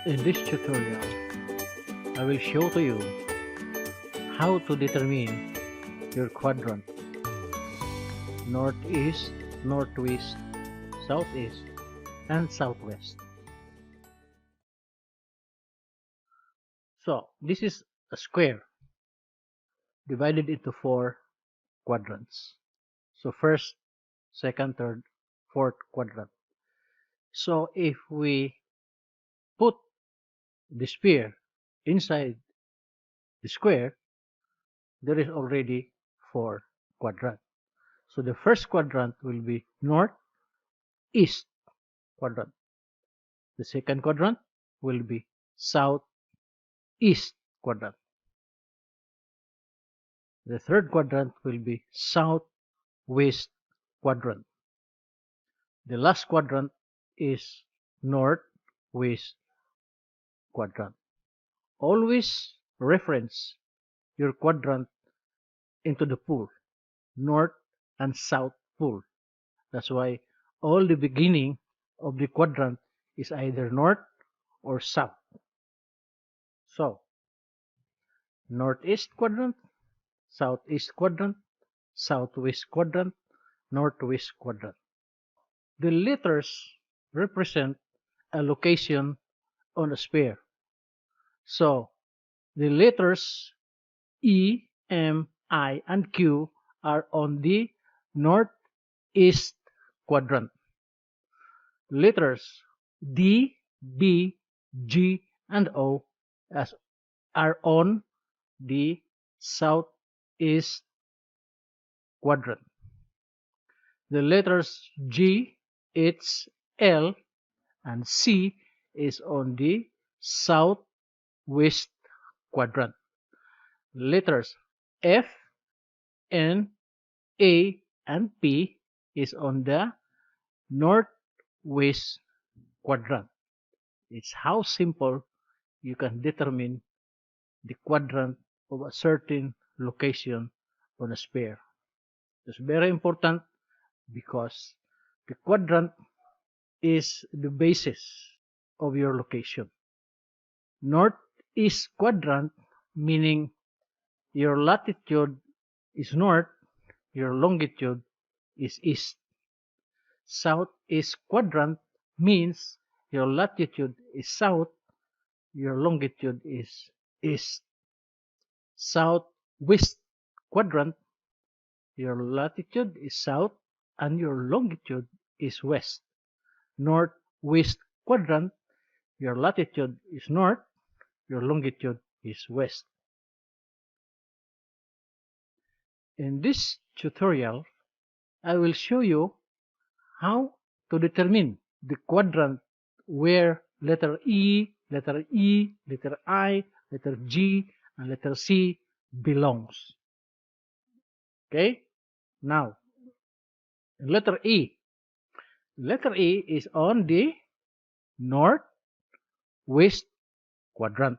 In this tutorial, I will show to you how to determine your quadrant: northeast, northwest, southeast, and southwest. So this is a square divided into 4 quadrants. So first, second, third, fourth quadrant. So if we put the sphere inside the square, there is already 4 quadrants. So the first quadrant will be north, east quadrant. The second quadrant will be south, east quadrant. The third quadrant will be south, west quadrant. The last quadrant is north, west quadrant. Always reference your quadrant into the pole, north and south pole. That's why all the beginning of the quadrant is either north or south. So, northeast quadrant, southeast quadrant, southwest quadrant, northwest quadrant. The letters represent a location on a sphere. So, the letters E, M, I, and Q are on the northeast quadrant. Letters D, B, G, and O are on the southeast quadrant. The letters G, H, L, and C is on the southwest quadrant. Letters F, N, A, and P is on the northwest quadrant. It's how simple you can determine the quadrant of a certain location on a sphere. It's very important because the quadrant is the basis of your location. Northeast quadrant meaning your latitude is north, your longitude is east. Southeast quadrant means your latitude is south, your longitude is east. Southwest quadrant, your latitude is south and your longitude is west. Northwest quadrant, your latitude is north, your longitude is west. In this tutorial, I will show you how to determine the quadrant where letter E, letter E, letter I, letter G, and letter C belongs. Okay? Now, letter E. Letter E is on the northwest quadrant.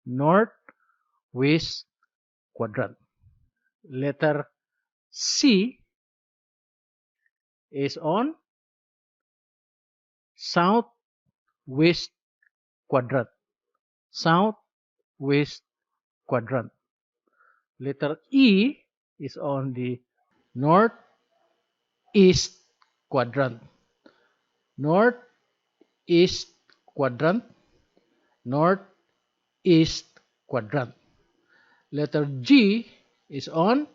Northwest quadrant. Letter C is on southwest quadrant. Southwest quadrant. Letter E is on the northeast quadrant. Northeast quadrant. Northeast quadrant. Letter G is on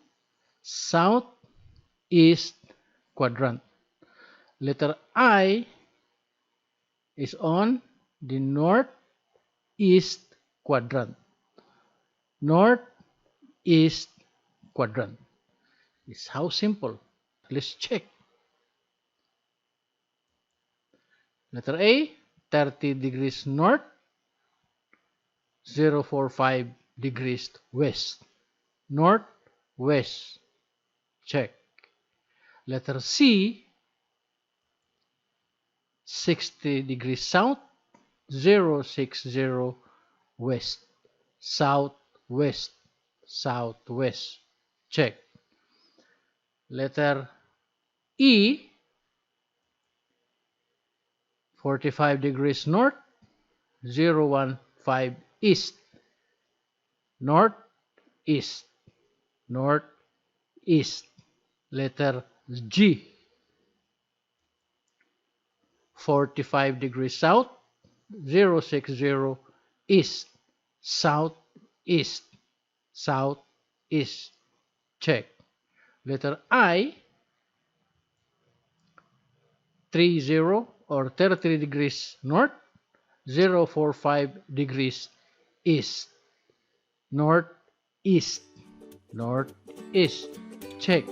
southeast quadrant. Letter I is on the northeast quadrant. Northeast quadrant. It's how simple. Let's check. Letter A, 30 degrees north, 045 degrees west. Northwest. Check. Letter C, 60 degrees south, 060 west. Southwest. Southwest. Check. Letter E, 45 degrees north, 015 east. North, east. North, east. Letter G. 45 degrees south. 060 east. South, east. South, east. Check. Letter I. 30 or 33 degrees north. 045 degrees east. Northeast. Northeast. Check.